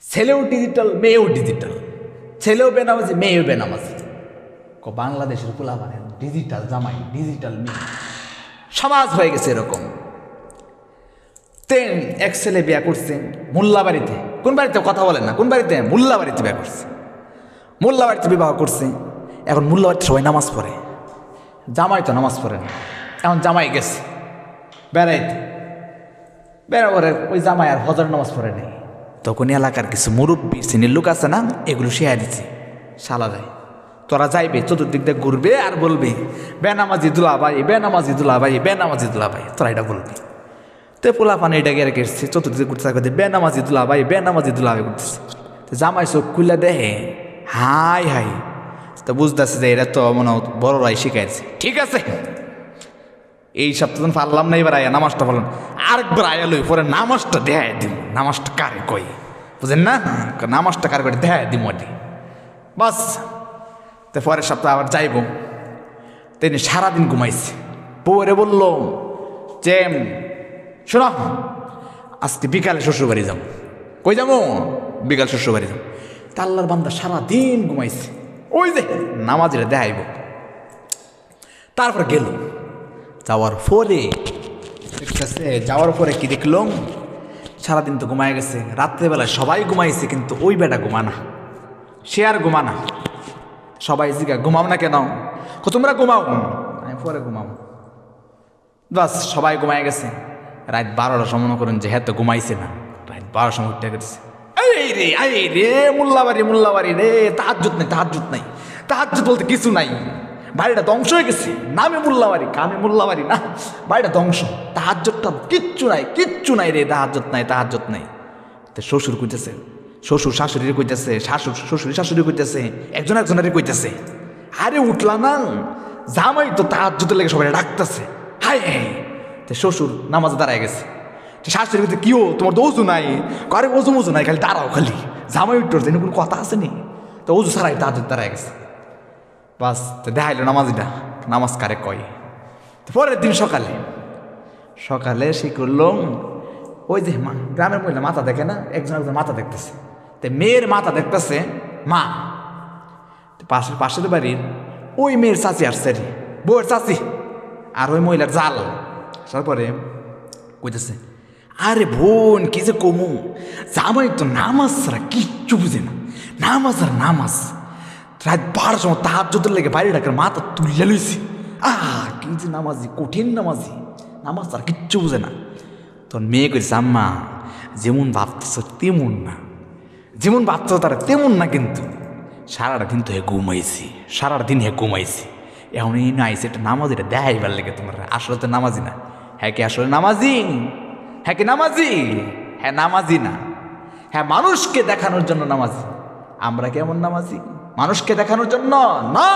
ছেলেও ডিজিটাল, মেয়েও ডিজিটাল, ছেলেও বেনামাজি, মেয়েও বেনামাজি। বাংলাদেশের পোলাপানে ডিজিটাল জামাই, ডিজিটাল মেয়ে, সমাজ হয়ে গেছে এরকম। তেন এক ছেলে বিয়ে করছে মোল্লাবাড়িতে। কোন বাড়িতে কথা বলেন না, কোন বাড়িতে? মোল্লাবাড়িতে বিয়ে করছে, মোল্লাবাড়িতে বিবাহ করছে। এখন মোল্লাবাড়িতে সবাই নামাজ পড়ে, জামাই তো নামাজ পড়ে না। এখন জামাই গেছে বেড়াইতে, বেড়াবার ওই জামাই আর হজর নামাজ পড়ে নেই। তখন এলাকার কিছু মুরব্বী শ্রেণীর লোক আছে না, এগুলো শেয়ার দিচ্ছে শালা যায়। তোরা যাইবে চতুর্দিক দিয়ে ঘুরবে আর বলবে বেনামাজি দুলাভাই, বেনামাজি দুলাভাই, বেনামাজি দুলাভাই, তোরা এটা বলবি। তো পোলাপান এটা গেড়ে গেছে চতুর্দিকে ঘুরতে থাকবে, বেনামাজি দুলাভাই, বেনামাজি দুলাভাই করতেছে। জামাই চোখ খুলে দেখে, হাই হাই, তো বুঝতেছে যে এটা তো মনে বড়রাই শিখাইছে। ঠিক আছে, এই সপ্তাহ পারলাম না, এবার আয়া নামাজটা বললাম, আরেকবার আয়া লই, পরে নামাজটা দেখায় দিব। নামাজটা কারে কই বুঝেন না, নামাজটা কারে করে দেখায় দিব ওটি বাস। তো পরের সপ্তাহ আবার যাইব। তিনি সারাদিন ঘুমাইছে। বউরে বলল যে শোনো, আজকে বিকালে শ্বশুরবাড়ি যাবো। কই যাবো? বিকাল শ্বশুরবাড়ি যাবো। তা আল্লাহর বান্দা সারাদিন ঘুমাইছে, ওই যে নামাজিরা দেখাইব। তারপর গেল, যাওয়ার পরে দেখতেছে, যাওয়ার পরে কি দেখলাম, সারাদিন তো ঘুমায় গেছে। রাত্রেবেলায় সবাই ঘুমাইছে, কিন্তু ওই বেটা ঘুমানা, সে আর ঘুমানা। সবাই জিগা ঘুমাও না কেন? তোমরা ঘুমাও, আমি পরে ঘুমাও। বাস সবাই ঘুমায় গেছে। রাত 12টার সময় মনে করেন যে হ্যাঁ তো ঘুমাইছে না, রাত 12টার সময় উঠে গেছে। এই রে মোল্লাবাড়ি, মোল্লাবাড়ি রে, তাহাজ্জুদ নাই, তাহাজ্জুদ নাই, তাহাজ্জুদ বলতে কিছু নাই। বাড়িটা ধ্বংস হয়ে গেছে, নামে মোল্লাবাড়ি, কামে মোল্লাবাড়ি না, বাড়িটা ধ্বংস। তাহাজ্জুদটা কিচ্ছু নাই, কিচ্ছু নাই রে, তাহাজ্জুদ নাই, তাহাজ্জুদ নাই। তো শ্বশুর কইতেছে, শ্বশুর শাশুড়ি কইতেছে, শ্বশুর শাশুড়ি কইতেছে, একজন একজনের কইতেছে, আরে উঠলা না, জামাই তো তাহাজ্জুদের লেগে সবাই ডাকতেছে। হাই হাই, তো শ্বশুর নামাজে দাঁড়ায় গেছে। শাশুড়ি কইতে, কি ও তোমার তো অজু নাই? আরে অজু মজু নাই, খালি দাঁড়াও, খালি জামাই উঠতে যেন কোনো কথা আছে নি। তো অজু ছাড়াই তাহাজ্জুদ দাঁড়ায় গেছে। বাস, তো দেখাইলো নামাজিটা, নামাজ কারে কয়। পরের দিন সকালে সকালে সে করলো, ওই যে গ্রামের মহিলা মাথা দেখে না, একজন একজন মাথা দেখতেছে। তো মেয়ের মাথা দেখতেছে মা, পাশের বাড়ির ওই মেয়ের চাচি আসছে, বউয়ের চাচি, আর ওই মহিলার জাল আসার পরে কইতেছে, আরে বোন কি যে কমু, জামাই তো নামাজ ছাড়া কিচ্ছু বুঝে না, নামাজ আর নামাজ। রাত 12টার সময় তাহাজ্জুদের লেগে বাইরে ডাকার মাথা তুলিয়া লইছি। কি যে নামাজি, কঠিন নামাজি, নামাজ আর কিচ্ছু বুঝে না। তোর মেয়ে কইছে, আম্মা যেমন ভাবতেছ তেমন না, যেমন ভাবতেছ তারা তেমন না, কিন্তু সারাটা দিন তো হে ঘুমাইছি, সারাটা দিন হে ঘুমাইছি। এখন এই না আইসে এটা নামাজি, এটা দেখাইবার লেগে তোমার, আসলে তো নামাজি না। হ্যাঁ কি আসলে নামাজি? হ্যাঁ কি নামাজি? হ্যাঁ নামাজি না, হ্যাঁ মানুষকে দেখানোর জন্য নামাজি। আমরা কেমন নামাজি? মানুষকে দেখানোর জন্য না,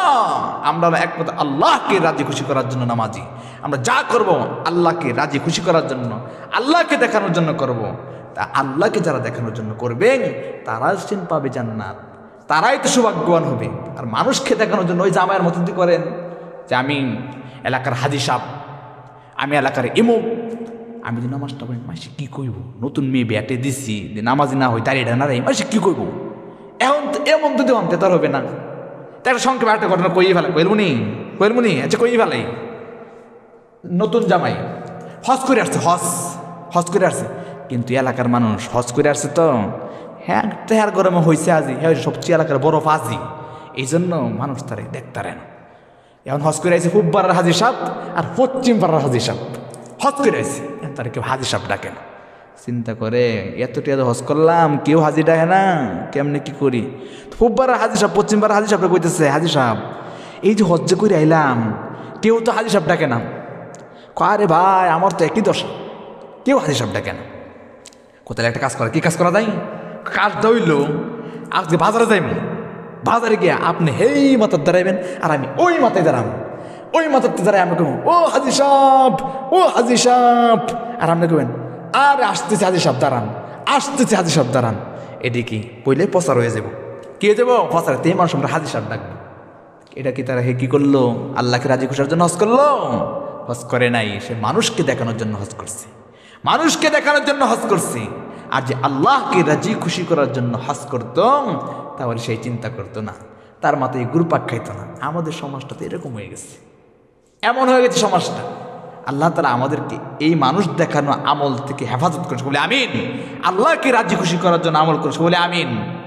আমরা একমাত্র আল্লাহকে রাজি খুশি করার জন্য নামাজি। আমরা যা করব আল্লাহকে রাজি খুশি করার জন্য, আল্লাহকে দেখানোর জন্য করব। তা আল্লাহকে যারা দেখানোর জন্য করবেন তারাই পাবে জান্নাত, তারাই তো সৌভাগ্যবান হবে। আর মানুষকে দেখানোর জন্য ওই জামাইয়ের মতো যদি করেন যে আমি এলাকার হাজি সাহেব, আমি এলাকার ইমুক, আমি যদি নামাজটা পড়ি, মাসে কী কইব, নতুন মেয়ে ব্যাটে দিছি, নামাজি না হই দাঁড়িয়ে না রে, মাসে কী কইব। এখন এমন যদি অন্তে তার হবে না। তো একটা সংক্ষেপে একটা ঘটনা কইয়ে ফেলাই, কইলমুনি আচ্ছা কইয়ে ফেলাই। নতুন জামাই হজ করে আসছে, হজ করে আসছে, কিন্তু এলাকার মানুষ হজ করে আসছে তো হ্যাঁ তেহার গরমে হয়েছে আজি, হ্যাঁ সবচেয়ে এলাকার বড় ফাজি, এই জন্য মানুষ তারে দেখতারেন। এখন হজ করে আসছে পূব পাড়ার হাজি সাহেব আর পশ্চিম পাড়ার হাজি সাহেব, হজ করে আসছে, তারা কেউ হাজি সাহেব ডাকে না। চিন্তা করে এতটা হজ করলাম, কেউ হাজি ডাকে না, কেমনে কি করি। পূব পাড়ার হাজি সাহেব পশ্চিম পাড়ার হাজি সাহেবরা কইতেছে, হাজি সাহেব এই যে হজ করে আইলাম, কেউ তো হাজি সাহেব ডাকে না। আরে ভাই আমার তো একই দশা, কেউ হাজি সাহেব ডাকে না। কোথায় একটা কাজ করা, কি কাজ করা যায়? কাজটা হইল আজকে বাজারে যাইব, বাজারে গিয়ে আপনি হেই মাথার দাঁড়াইবেন আর আমি ওই মাথায় দাঁড়াবো, ওই মাথাতে দাঁড়াই আমরা কব ও হাজি সাহেব, ও হাজি সাহেব, আর আপনি কবেন আর আসতেছে হাজি সাহেব দাঁড়ান, আসতেছে হাজি সাহেব দাঁড়ান। এদিকে পইলে প্রচার হয়ে যাব, কি হয়ে যাবো প্রচার, তে মানুষ আমরা হাজি সাহেব ডাকবো। এটা কি তারা হে কি করলো? আল্লাহকে রাজি খুশার জন্য হজ করলো? হজ করে নাই, সে মানুষকে দেখানোর জন্য হজ করছে, মানুষকে দেখানোর জন্য হজ করছে। আর যে আল্লাহকে রাজি খুশি করার জন্য হজ করতাম তাহলে সেই চিন্তা করতো না, তার মাথায় গুরুপাক খাইতো না। আমাদের সমাজটা তো এরকম হয়ে গেছে, এমন হয়ে গেছে সমাজটা। আল্লাহ তাআলা আমাদেরকে এই মানুষ দেখানো আমল থেকে হেফাজত করেছে বলে আমিন। আল্লাহকে রাজি খুশি করার জন্য আমল করেছে বলে আমিন।